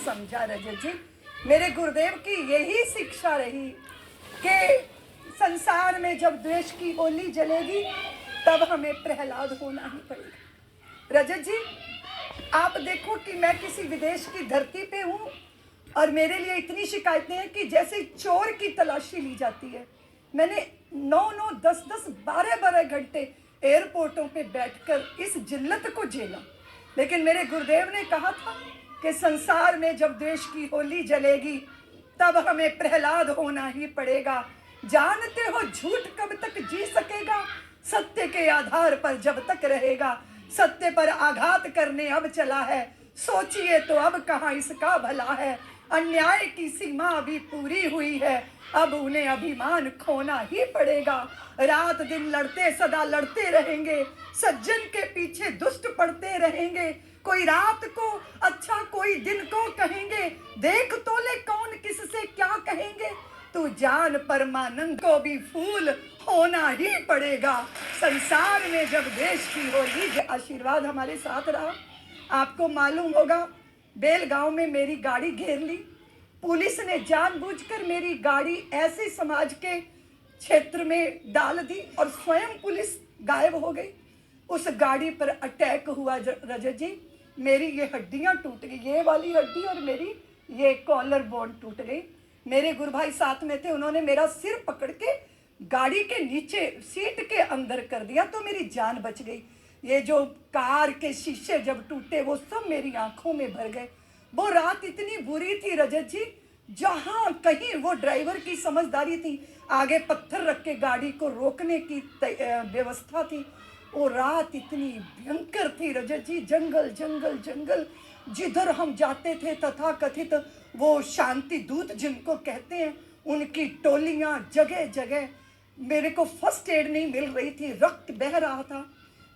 समझा रजत जी। मेरे गुरुदेव की यही शिक्षा रही कि संसार में जब द्वेष की होली जलेगी तब हमें प्रहलाद होना ही पड़ेगा। रजत जी, आप देखो कि मैं किसी विदेश की धरती पे हूँ और मेरे लिए इतनी शिकायतें हैं कि जैसे चोर की तलाशी ली जाती है। मैंने 9-9, 10-10, 12-12 घंटे एयरपोर्टों पे बैठकर इस जिल्लत को झेला, लेकिन मेरे गुरुदेव ने कहा था कि संसार में जब देश की होली जलेगी तब हमें प्रहलाद होना ही पड़ेगा। जानते हो झूठ कब तक जी सकेगा, सत्य के आधार पर जब तक रहेगा। सत्य पर आघात करने अब चला है, सोचिए तो अब कहाँ इसका भला है। अन्याय की सीमा अभी पूरी हुई है, अब उन्हें अभिमान खोना ही पड़ेगा। रात दिन लड़ते सदा लड़ते रहेंगे, सज्जन के पीछे दुष्ट पड़ते रहेंगे। कोई रात को अच्छा कोई दिन को कहेंगे, देख तो ले कौन किससे क्या कहेंगे। तू जान परमानंद को भी फूल होना ही पड़ेगा। संसार में जब देश की होली। आशीर्वाद हमारे साथ रहा। आपको मालूम होगा, बेलगांव में मेरी गाड़ी घेर ली। पुलिस ने जानबूझकर मेरी गाड़ी ऐसे समाज के क्षेत्र में डाल दी और स्वयं पुलिस गायब हो गई। उस गाड़ी पर अटैक हुआ रजत जी। मेरी ये हड्डियां टूट गई, ये वाली हड्डी और मेरी ये कॉलर बोन टूट गई। मेरे गुरु भाई साथ में थे, उन्होंने मेरा सिर पकड़ के गाड़ी के नीचे सीट के अंदर कर दिया तो मेरी जान बच गई। ये जो कार के शीशे जब टूटे वो सब मेरी आंखों में भर गए। वो रात इतनी बुरी थी रजत जी, जहां कहीं वो ड्राइवर की समझदारी थी, आगे पत्थर रख के गाड़ी को रोकने की व्यवस्था थी। वो रात इतनी भयंकर थी रजत जी, जंगल जंगल जंगल। जिधर हम जाते थे तथा कथित वो शांति दूत जिनको कहते हैं, उनकी टोलियां जगह जगह। मेरे को फर्स्ट एड नहीं मिल रही थी, रक्त बह रहा था।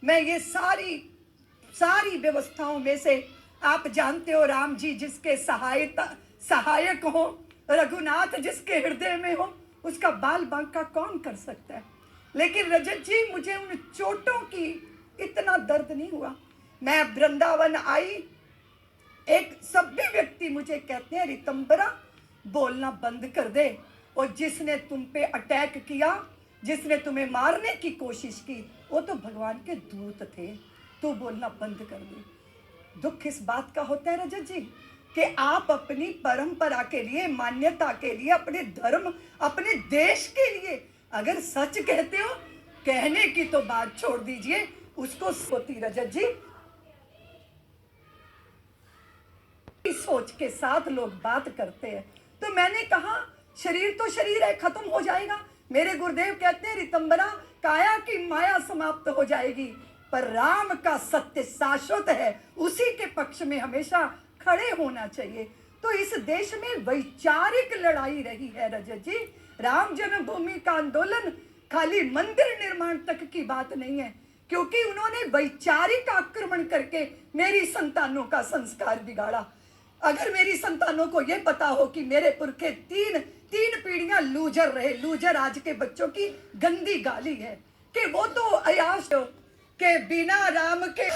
मैं ये सारी व्यवस्थाओं में से, आप जानते हो राम जी जिसके सहायक हो, रघुनाथ जिसके हृदय में हो, उसका बाल बांका कौन कर सकता है। लेकिन रजत जी, मुझे उन चोटों की इतना दर्द नहीं हुआ। मैं वृंदावन आई, एक सभ्य व्यक्ति मुझे कहते हैं, रितंबरा बोलना बंद कर दे, और जिसने तुम पे अटैक किया, जिसने तुम्हें मारने की कोशिश की, वो तो भगवान के दूत थे, तू बोलना बंद कर दे। दुख इस बात का होता है रजत जी कि आप अपनी परंपरा के लिए, मान्यता के लिए, अपने धर्म, अपने देश के लिए अगर सच कहते हो, कहने की तो बात छोड़ दीजिए, उसको सोती रजत जी। इस सोच के साथ लोग बात करते हैं, तो मैंने कहा शरीर तो शरीर है, खत्म हो जाएगा। मेरे गुरुदेव कहते हैं, रितंबरा काया की माया समाप्त हो जाएगी, पर राम का सत्य शाश्वत है, उसी के पक्ष में हमेशा खड़े होना चाहिए। तो इस देश में वैचारिक लड़ाई रही है रजत जी। राम जन्मभूमि का आंदोलन खाली मंदिर निर्माण तक की बात नहीं है, क्योंकि उन्होंने वैचारिक आक्रमण करके मेरी संतानों का संस्कार बिगाड़ा। अगर मेरी संतानों को यह पता हो कि मेरे पुरखे तीन पीढ़ियां लूजर रहे, लूजर आज के बच्चों की गंदी गाली है कि वो तो अयाश के बिना राम के।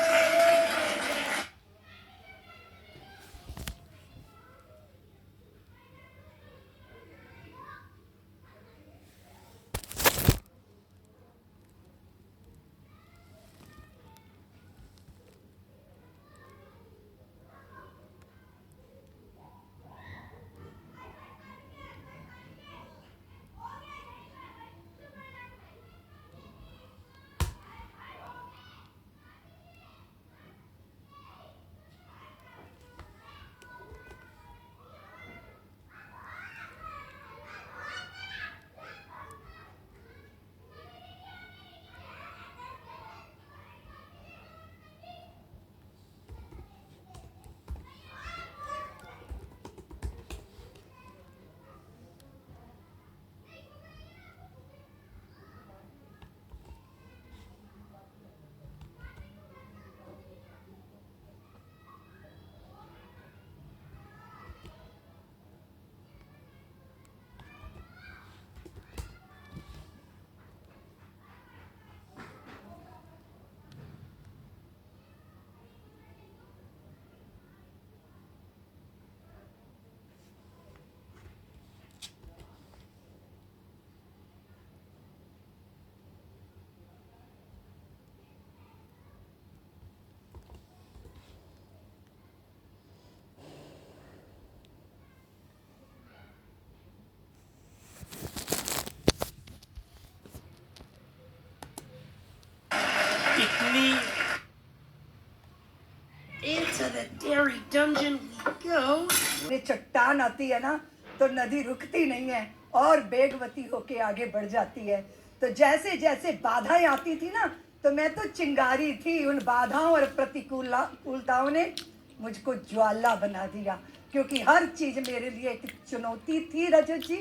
dungeon go? ये चट्टान आती है ना तो नदी रुकती नहीं है और बेगवती होके आगे बढ़ जाती है। तो जैसे जैसे बाधाएं आती थी ना तो मैं तो चिंगारी थी, उन बाधाओं और प्रतिकूलताओं ने मुझको ज्वाला बना दिया, क्योंकि हर चीज मेरे लिए एक चुनौती थी। रजत जी,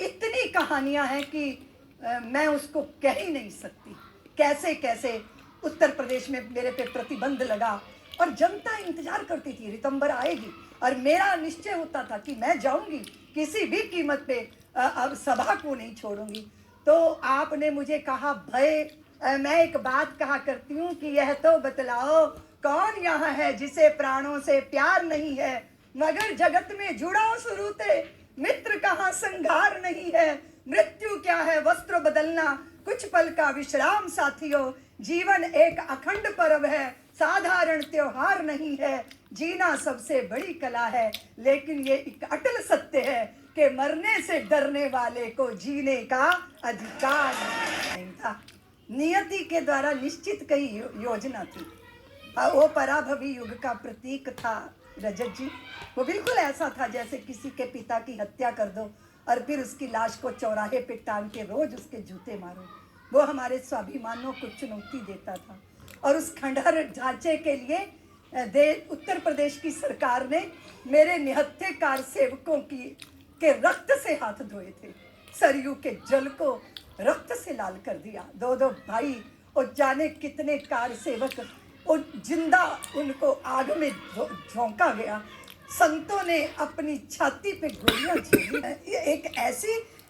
इतनी कहानियां हैं कि मैं उसको कह ही नहीं सकती। कैसे कैसे उत्तर प्रदेश में मेरे पे प्रतिबंध लगा और जनता इंतजार करती थी रितंबर आएगी, और मेरा निश्चय होता था कि मैं जाऊंगी, किसी भी कीमत पे अब सभा को नहीं छोड़ूंगी। तो आपने मुझे कहा, भय मैं एक बात कहा करती हूँ कि यह तो बतलाओ कौन यहाँ है जिसे प्राणों से प्यार नहीं है, मगर जगत में जुड़ाओ शुरूते मित्र कहाँ संघार नहीं है। मृत्यु क्या है वस्त्र बदलना, कुछ पल का विश्राम साथियों, जीवन एक अखंड पर्व है, साधारण त्योहार नहीं है। जीना सबसे बड़ी कला है, लेकिन ये एक अटल सत्य है कि मरने से डरने वाले को जीने का अधिकार नहीं था। नियति के द्वारा निश्चित कई योजना थी। वो पराभवी युग का प्रतीक था रजत जी। वो बिल्कुल ऐसा था जैसे किसी के पिता की हत्या कर दो और फिर उसकी लाश को चौराहे पे टांग के रोज उसके जूते मारो। वो हमारे स्वाभिमानों को चुनौती देता था। और उस खंडहर ढांचे के लिए उत्तर प्रदेश की सरकार ने मेरे निहत्थे कार सेवकों के रक्त से हाथ धोए थे। सरयू के जल को रक्त से लाल कर दिया। दो दो भाई और जाने कितने कार सेवक और जिंदा उनको आग में झोंका गया। संतों ने अपनी छाती पे गोलियां झेली। एक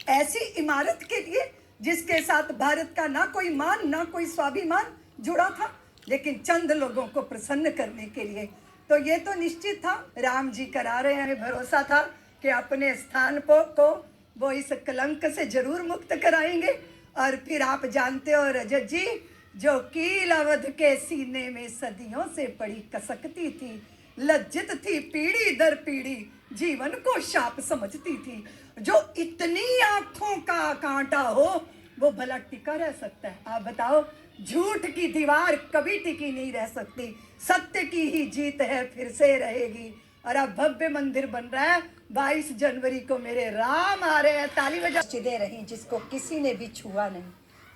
ऐसी इमारत के लिए जिसके साथ भारत का ना कोई मान ना कोई स्वाभिमान जुड़ा था, लेकिन चंद लोगों को प्रसन्न करने के लिए। तो ये तो निश्चित था, राम जी करा रहे हैं। भरोसा था कि अपने स्थान को वो इस कलंक से जरूर मुक्त कराएंगे। और फिर आप जानते हो रजत जी, जो कील अवध के सीने में सदियों से पड़ी कसकती थी, लज्जित थी पीढ़ी दर पीढ़ी, जीवन को शाप समझती थी। जो इतनी आंखों का कांटा हो वो भला टिका रह सकता है? आप बताओ। झूठ की दीवार कभी टिकी नहीं रह सकती, सत्य की ही जीत है, फिर से रहेगी। और अब भव्य मंदिर बन रहा है। 22 जनवरी को मेरे राम आ रहे हैं, ताली बजा। चिदे रही जिसको किसी ने भी छुआ नहीं।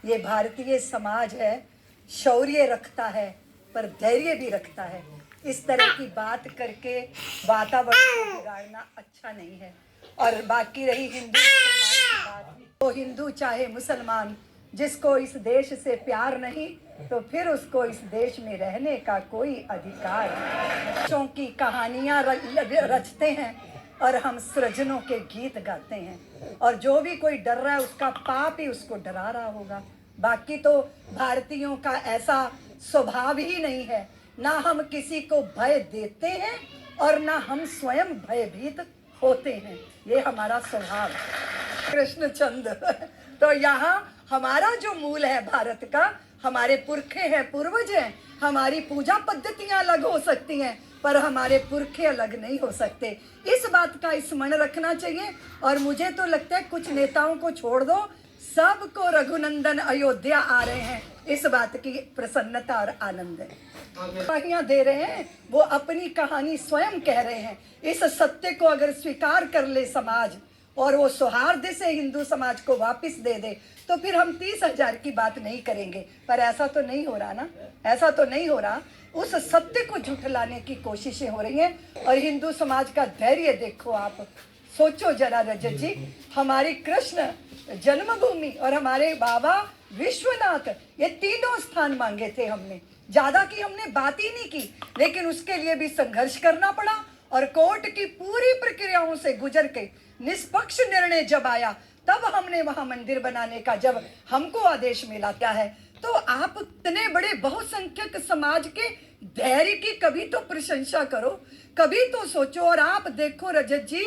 ये भारतीय समाज है, शौर्य रखता है पर धैर्य भी रखता है। इस तरह की बात करके वातावरण को बिगाड़ना अच्छा नहीं है। और बाकी रही हिंदू मुसलमान की बात, तो हिंदू चाहे मुसलमान, जिसको इस देश से प्यार नहीं तो फिर उसको इस देश में रहने का कोई अधिकार नहीं। बच्चों की कहानियां रचते हैं और हम सृजनों के गीत गाते हैं। और जो भी कोई डर रहा है उसका पाप ही उसको डरा रहा होगा। बाकी तो भारतीयों का ऐसा स्वभाव ही नहीं है। ना हम किसी को भय देते हैं और ना हम स्वयं भयभीत होते हैं। ये हमारा स्वभाव। कृष्णचंद्र तो यहाँ हमारा जो मूल है भारत का, हमारे पुरखे हैं, पूर्वज हैं। हमारी पूजा पद्धतियां अलग हो सकती हैं पर हमारे पुरखे अलग नहीं हो सकते। इस बात का स्मरण रखना चाहिए। और मुझे तो लगता है कुछ नेताओं को छोड़ दो, सबको रघुनंदन अयोध्या आ रहे हैं, इस बात की प्रसन्नता और आनंद है। कहानियां दे रहे हैं, वो अपनी कहानी स्वयं कह रहे हैं। इस सत्य को अगर स्वीकार कर ले समाज और वो सौहार्द से हिंदू समाज को वापस दे दे तो फिर हम 30,000 की बात नहीं करेंगे। पर ऐसा तो नहीं हो रहा ना, ऐसा तो नहीं हो रहा। उस सत्य को झुठलाने की कोशिशें हो रही हैं। और हिंदू समाज का धैर्य देखो आप। सोचो जरा रजत जी, हमारी कृष्ण जन्मभूमि और हमारे बाबा विश्वनाथ, ये तीनों स्थान मांगे थे हमने। ज्यादा की हमने बात ही नहीं की, लेकिन उसके लिए भी संघर्ष करना पड़ा। और कोर्ट की पूरी प्रक्रियाओं से गुजर के निष्पक्ष निर्णय जब आया तब हमने वहां मंदिर बनाने का जब हमको आदेश मिला। क्या है तो आप इतने बड़े बहुसंख्यक समाज के धैर्य की कभी तो प्रशंसा करो, कभी तो सोचो। और आप देखो रजत जी,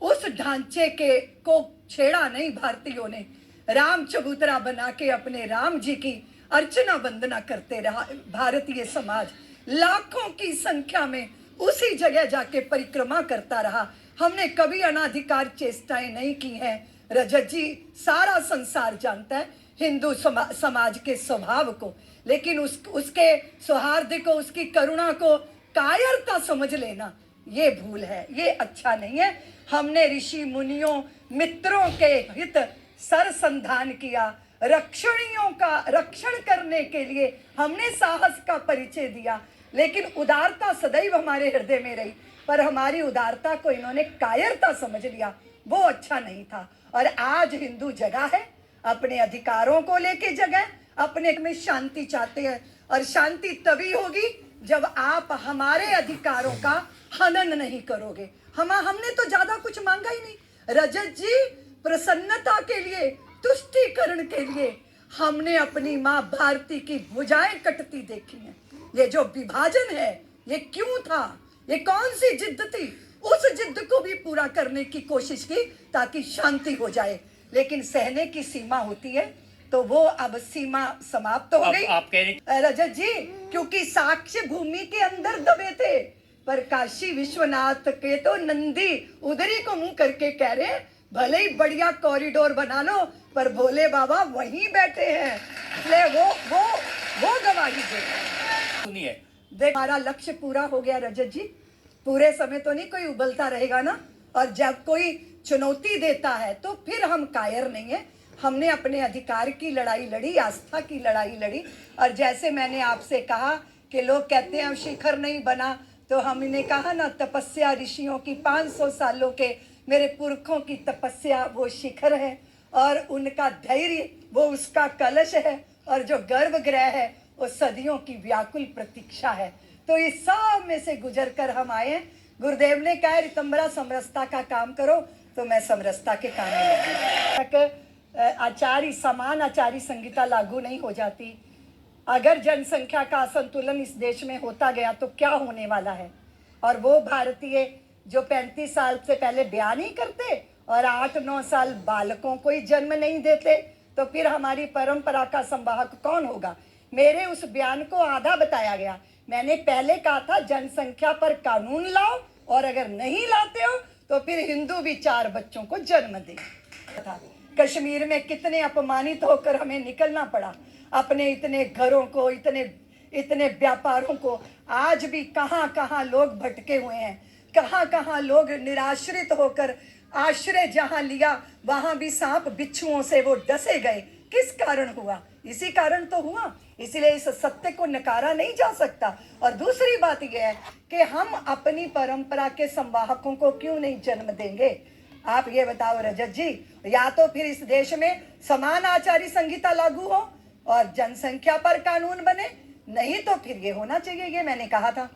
उस ढांचे के को छेड़ा नहीं भारतीयों ने। राम चबूतरा बना के अपने राम जी की अर्चना वंदना करते रहा भारतीय समाज। लाखों की संख्या में उसी जगह जाके परिक्रमा करता रहा। हमने कभी अनाधिकार चेष्टाएं नहीं की हैं। रजत जी, सारा संसार जानता है हिंदू समाज के स्वभाव को, लेकिन उसके सौहार्द को, उसकी करुणा को कायरता समझ लेना, ये भूल है, ये अच्छा नहीं है। हमने ऋषि मुनियों मित्रों के हित सरसंधान किया, रक्षणियों का रक्षण करने के लिए हमने साहस का परिचय दिया, लेकिन उदारता सदैव हमारे हृदय में रही। पर हमारी उदारता को इन्होंने कायरता समझ लिया, वो अच्छा नहीं था। और आज हिंदू जगह है, अपने अधिकारों को लेके जगह, अपने में शांति चाहते हैं। और शांति तभी होगी जब आप हमारे अधिकारों का हनन नहीं करोगे। हमने तो ज्यादा कुछ मांगा ही नहीं। रजत जी, प्रसन्नता के लिए, तुष्टीकरण के लिए हमने अपनी माँ भारती की भुजाएं कटती देखी हैं। ये जो विभाजन है, ये क्यों था? ये कौन सी जिद्द थी? उस जिद्द को भी पूरा करने की कोशिश की ताकि शांति हो जाए, लेकिन सहने की सीमा होती है, तो वो अब सीमा समाप्त हो गई। आप कह रही रजत जी, क्योंकि साक्ष्य भूमि के अंदर दबे थे, पर काशी विश्वनाथ के तो नंदी उधरी को मुंह करके कह रहे, भले ही बढ़िया कॉरिडोर बना लो, पर भोले बाबा वहीं बैठे हैं, इसलिए वो गवाही दे। सुनिए, देख, हमारा लक्ष्य पूरा हो गया रजत जी। पूरे समय तो नहीं कोई उबलता रहेगा ना, और जब कोई चुनौती देता है तो फिर हम कायर नहीं है। हमने अपने अधिकार की लड़ाई लड़ी, आस्था की लड़ाई लड़ी। और जैसे मैंने आपसे कहा कि लोग कहते हैं शिखर नहीं बना, तो हमने कहा ना, तपस्या ऋषियों की 500 सालों के मेरे पुरखों की तपस्या वो शिखर है, और उनका धैर्य वो उसका कलश है, और जो गर्भगृह है वो सदियों की व्याकुल प्रतीक्षा है। तो इस सब में से गुजर कर हम आए हैं। गुरुदेव ने कहा रितंबरा समरसता का काम करो, तो मैं समरसता के काम में लगी। आचार्य समान आचार्य संहिता लागू नहीं हो जाती। अगर जनसंख्या का असंतुलन इस देश में होता गया तो क्या होने वाला है? और वो भारतीय जो 35 साल से पहले ब्याह नहीं करते और 8-9 साल बालकों को ही जन्म नहीं देते, तो फिर हमारी परंपरा का संवाहक कौन होगा? मेरे उस बयान को आधा बताया गया। मैंने पहले कहा था जनसंख्या पर कानून लाओ, और अगर नहीं लाते हो तो फिर हिंदू भी 4 बच्चों को जन्म दे। कश्मीर में कितने अपमानित होकर हमें निकलना पड़ा, अपने इतने घरों को, इतने व्यापारों को। आज भी कहाँ कहाँ लोग भटके हुए हैं, कहाँ कहाँ लोग निराश्रित होकर आश्रय जहाँ लिया वहां भी सांप बिच्छुओं से वो डसे गए। किस कारण हुआ? इसी कारण तो हुआ। इसलिए इस सत्य को नकारा नहीं जा सकता। और दूसरी बात यह है कि हम अपनी परंपरा के संवाहकों को क्यों नहीं जन्म देंगे? आप ये बताओ रजत जी, या तो फिर इस देश में समान आचार्य संहिता लागू हो और जनसंख्या पर कानून बने, नहीं तो फिर ये होना चाहिए। ये मैंने कहा था।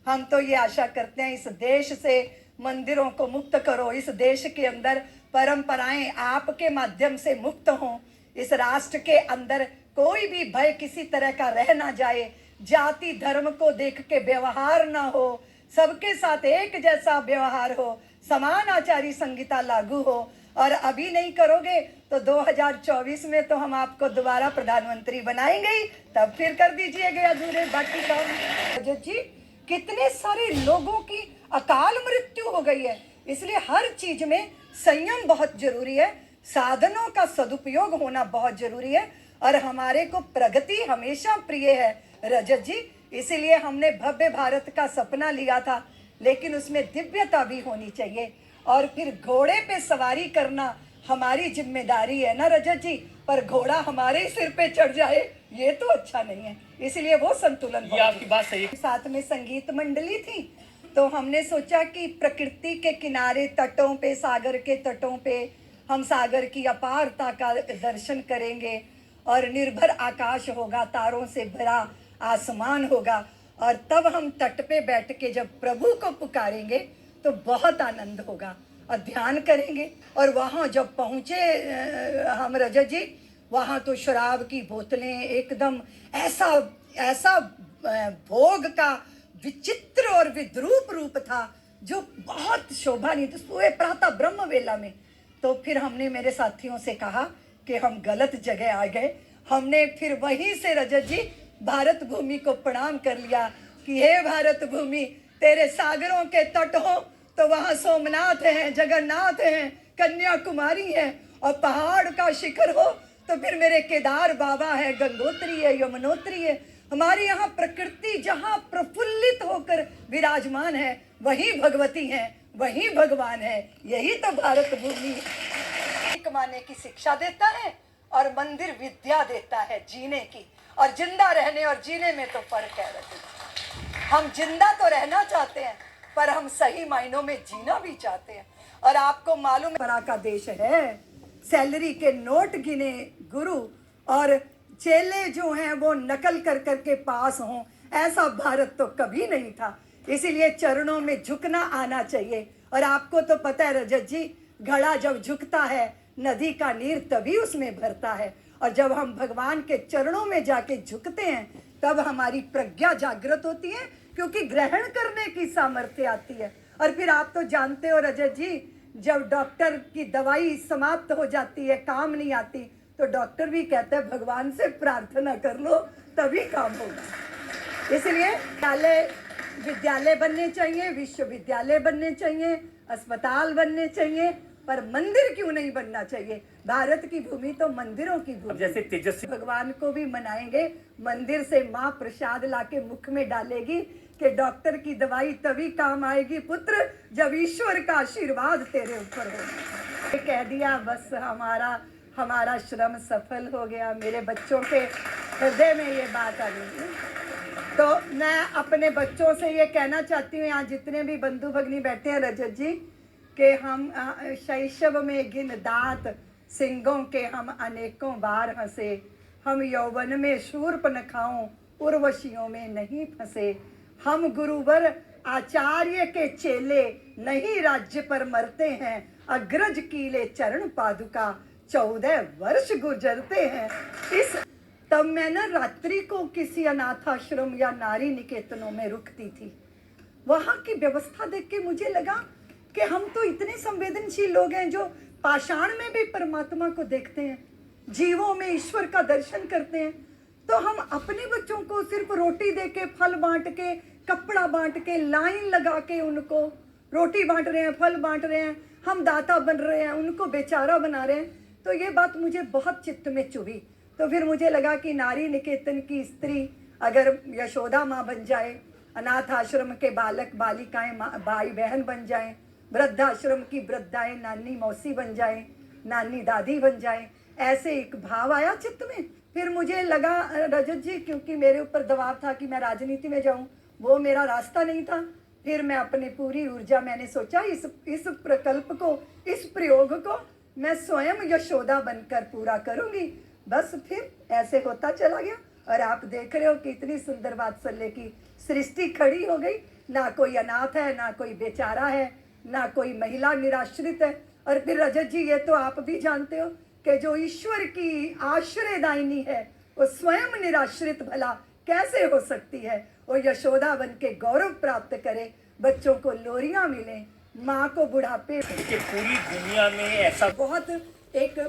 हम तो ये आशा करते हैं इस देश से मंदिरों को मुक्त करो, इस देश के अंदर परंपराएं आपके माध्यम से मुक्त हों, इस राष्ट्र के अंदर कोई भी भय किसी तरह का रह ना जाए, जाति धर्म को देख के व्यवहार ना हो, सबके साथ एक जैसा व्यवहार हो, समान आचार्य संहिता लागू हो। और अभी नहीं करोगे तो 2024 में तो हम आपको दोबारा प्रधानमंत्री बनाएंगे ही, तब फिर कर दीजिएगा अधूरे बाकी काम। रजत जी, कितने सारे लोगों की अकाल मृत्यु हो गई है, इसलिए हर चीज में संयम बहुत जरूरी है, साधनों का सदुपयोग होना बहुत जरूरी है। और हमारे को प्रगति हमेशा प्रिय है रजत जी, इसीलिए हमने भव्य भारत का सपना लिया था, लेकिन उसमें दिव्यता भी होनी चाहिए। और फिर घोड़े पे सवारी करना हमारी जिम्मेदारी है ना रजत जी, पर घोड़ा हमारे ही सिर पे चढ़ जाए ये तो अच्छा नहीं है। इसलिए वो संतुलन। ये आपकी बात सही है। साथ में संगीत मंडली थी, तो हमने सोचा कि प्रकृति के किनारे तटों पे, सागर के तटों पे हम सागर की अपारता का दर्शन करेंगे, और निर्भर आकाश होगा, तारों से भरा आसमान होगा, और तब हम तट पे बैठ के जब प्रभु को पुकारेंगे तो बहुत आनंद होगा और ध्यान करेंगे। और वहाँ जब पहुँचे हम रजत जी, वहाँ तो शराब की बोतलें एकदम ऐसा भोग का विचित्र और विद्रूप रूप था जो बहुत शोभा नहीं थी सुबह प्रातः ब्रह्म वेला में। तो फिर हमने मेरे साथियों से कहा कि हम गलत जगह आ गए। हमने फिर वहीं से रजत जी भारत भूमि को प्रणाम कर लिया कि हे भारत भूमि, तेरे सागरों के तट हो तो वहाँ सोमनाथ है, जगन्नाथ है, कन्याकुमारी है, और पहाड़ का शिखर हो तो फिर मेरे केदार बाबा है, गंगोत्री है, यमुनोत्री है। हमारे यहाँ प्रकृति जहाँ प्रफुल्लित होकर विराजमान है, वही भगवती है, वही भगवान है। यही तो भारत भूमि है। कमाने की शिक्षा देता है और मंदिर विद्या देता है जीने की। और जिंदा रहने और जीने में तो फर्क है रजत। हम जिंदा तो रहना चाहते हैं, पर हम सही मायनों में जीना भी चाहते हैं। और आपको मालूम है, परा का देश है, सैलरी के नोट गिने गुरु और चेले जो हैं वो नकल कर करके पास हों, ऐसा भारत तो कभी नहीं था। इसीलिए चरणों में झुकना आना चाहिए। और आपको तो पता है रजत जी, घड़ा जब झुकता है नदी का नीर तभी उसमें भरता है। और जब हम भगवान के चरणों में जाके झुकते हैं तब हमारी प्रज्ञा जागृत होती है, क्योंकि ग्रहण करने की सामर्थ्य आती है। और फिर आप तो जानते हो रजत जी, जब डॉक्टर की दवाई समाप्त हो जाती है, काम नहीं आती, तो डॉक्टर भी कहता है भगवान से प्रार्थना कर लो तभी काम होगा। इसलिए विद्यालय बनने चाहिए, विश्वविद्यालय बनने चाहिए, अस्पताल बनने चाहिए, पर मंदिर क्यों नहीं बनना चाहिए? भारत की भूमि तो मंदिरों की भूमि। जैसे तेजस्वी भगवान को भी मनाएंगे, मंदिर से माँ प्रसाद लाके मुख में डालेगी कि डॉक्टर की दवाई तभी काम आएगी पुत्र जब ईश्वर का आशीर्वाद तेरे ऊपर हो। कह दिया, बस हमारा श्रम सफल हो गया। मेरे बच्चों के हृदय में ये बात आ गई। तो मैं अपने बच्चों से ये कहना चाहती हूँ, यहाँ जितने भी बंधु भगनी बैठे हैं रजत जी, कि हम शैशव में गिन दांत सिंगों के हम अनेकों बार हंसे, हम यौवन में शूर्पणखाओं उर्वशियों में नहीं फंसे, हम गुरुवर आचार्य के चेले नहीं राज्य पर मरते हैं, अग्रज कीले चरण पादुका 14 वर्ष गुजरते हैं। इस तब मैं ना रात्रि को किसी अनाथ आश्रम या नारी निकेतनों में रुकती थी। वहाँ की व्यवस्था देख के मुझे लगा कि हम तो इतने संवेदनशील लोग हैं जो पाषाण में भी परमात्मा को देखते हैं, जीवों में ईश्वर का दर्शन करते हैं। तो हम अपने बच्चों को सिर्फ रोटी दे के, फल बांट के, कपड़ा बांट के, लाइन लगा के उनको रोटी बांट रहे हैं, फल बांट रहे हैं, हम दाता बन रहे हैं, उनको बेचारा बना रहे हैं। तो ये बात मुझे बहुत चित्त में चुभी। तो फिर मुझे लगा कि नारी निकेतन की स्त्री अगर यशोदा माँ बन जाए, अनाथ आश्रम के बालक बालिकाएं भाई बहन बन जाएं, वृद्धाश्रम की वृद्धाएं नानी मौसी बन जाएं, नानी दादी बन जाएं, ऐसे एक भाव आया चित्त में। फिर मुझे लगा रजत जी, क्योंकि मेरे ऊपर दबाव था कि मैं राजनीति में जाऊं, वो मेरा रास्ता नहीं था। फिर मैं अपनी पूरी ऊर्जा, मैंने सोचा इस प्रकल्प को, इस प्रयोग को मैं स्वयं यशोदा बनकर पूरा करूंगी। बस फिर ऐसे होता चला गया। और आप देख रहे हो कि इतनी सुंदर वात्सल्य की सृष्टि खड़ी हो गई। ना कोई अनाथ है, ना कोई बेचारा है, ना कोई महिला निराश्रित है। और फिर रजत जी, ये तो आप भी जानते हो कि जो ईश्वर की आश्रयदायिनी है वो स्वयं निराश्रित भला कैसे हो सकती है? वो यशोदा बन के गौरव प्राप्त करे, बच्चों को लोरियां मिले, माँ को बुढ़ापे। पूरी दुनिया में ऐसा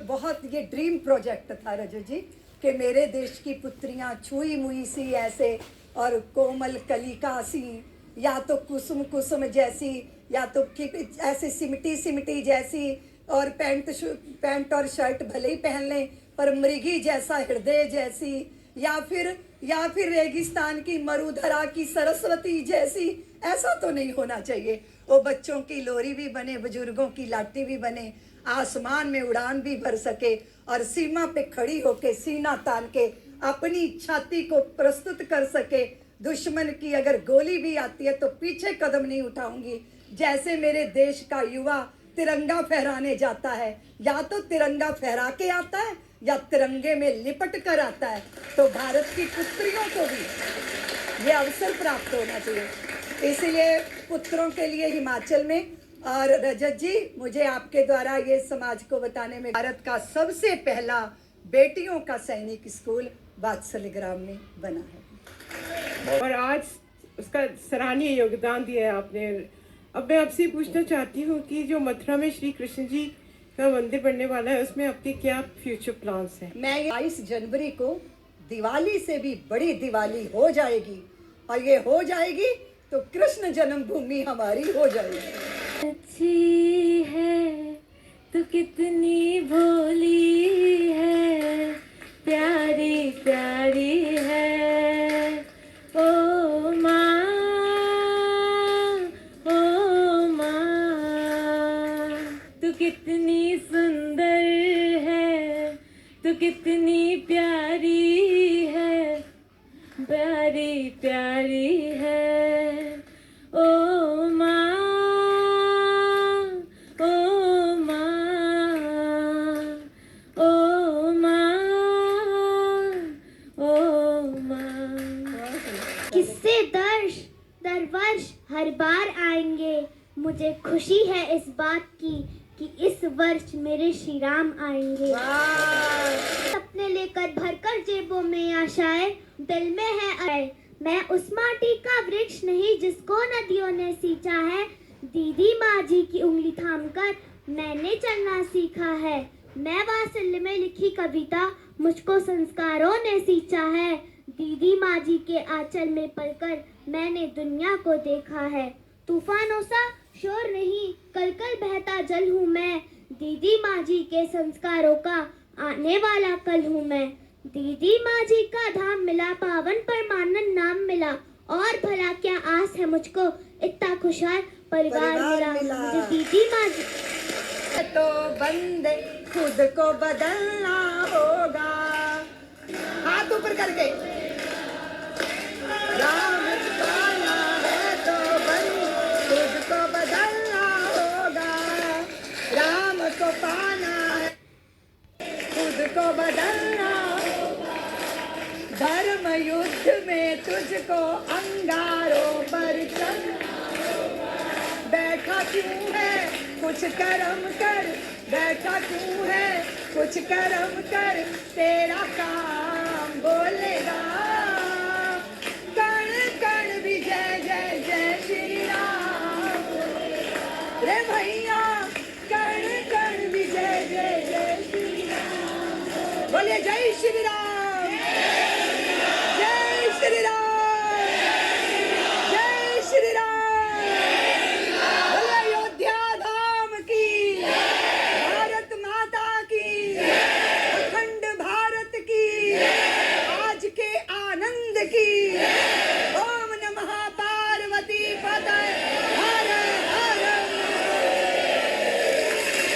बहुत ये ड्रीम प्रोजेक्ट था रजत जी कि मेरे देश की पुत्रियां छुई मुई सी ऐसे और कोमल कलिका सी, या तो कुसुम कुसुम जैसी, या तो ऐसे सिमटी सिमटी जैसी, और पैंट और शर्ट भले ही पहन लें पर मृगी जैसा हृदय जैसी, या फिर रेगिस्तान की मरुधरा की सरस्वती जैसी। ऐसा तो नहीं होना चाहिए। वो बच्चों की लोरी भी बने, बुजुर्गों की लाठी भी बने, आसमान में उड़ान भी भर सके, और सीमा पे खड़ी होके सीना तान के अपनी छाती को प्रस्तुत कर सके। दुश्मन की अगर गोली भी आती है तो पीछे कदम नहीं उठाऊंगी। जैसे मेरे देश का युवा तिरंगा फहराने जाता है, या तो तिरंगा फहरा के आता है या तिरंगे में लिपट कर आता है। तो भारत की पुत्रियों को भी ये अवसर प्राप्त होना चाहिए। इसलिए पुत्रों के लिए हिमाचल में, और रजत जी, मुझे आपके द्वारा ये समाज को बताने में, भारत का सबसे पहला बेटियों का सैनिक स्कूल वात्सल्य ग्राम में बना है और आज उसका सराहनीय योगदान दिया है आपने। अब मैं आपसे पूछना चाहती हूँ कि जो मथुरा में श्री कृष्ण जी का मंदिर बनने वाला है, उसमें आपके क्या फ्यूचर प्लान्स हैं? मैं 22 जनवरी को दिवाली से भी बड़ी दिवाली हो जाएगी, और ये हो जाएगी तो कृष्ण जन्मभूमि हमारी हो जाएगी। अच्छी है तो कितनी भोली है, प्यारी प्यारी है, तू कितनी सुंदर है, तू कितनी प्यारी है, प्यारी प्यारी है। ओ माँ, ओ माँ, ओ माँ, ओ माँ। किससे दर वर्ष हर बार आएंगे। मुझे खुशी है इस बात की कि इस वर्ष मेरे श्री राम आएंगे। सपने लेकर भरकर जेबों में आशाएं, दिल में है आए। मैं उस माटी का वृक्ष नहीं जिसको नदियों ने सींचा है। दीदी माँ जी की उंगली थामकर मैंने चलना सीखा है। मैं वात्सल्य में लिखी कविता मुझको संस्कारों ने सींचा है। दीदी माँ जी के आंचल में पलकर मैंने दुनिया को देखा है। तूफानों सा शोर नहीं, कल कल बहता जल हूँ मैं। दीदी माँ जी के संस्कारों का आने वाला कल हूँ मैं। दीदी माँ जी का धाम मिला, पावन परमानंद नाम मिला। और भला क्या आस है मुझको, इतना खुशहाल परिवार मिला। मुझे दीदी माँ जी तो बंदे खुद को बदलना होगा। हाथ ऊपर करके राम पाना है तो बंदे खुद को बदलना होगा। राम को पाना है खुद को बदलना। धर्म युद्ध में तुझको अंगारों पर चलना। बैठा क्यों है कुछ कर्म कर, बैठा क्यों है कुछ कर्म कर, तेरा काम बोलेगा। कण कण भी जय जय जय श्री राम। रे भैया कण कण भी जय जय जय श्री राम। बोलिए जय श्री राम।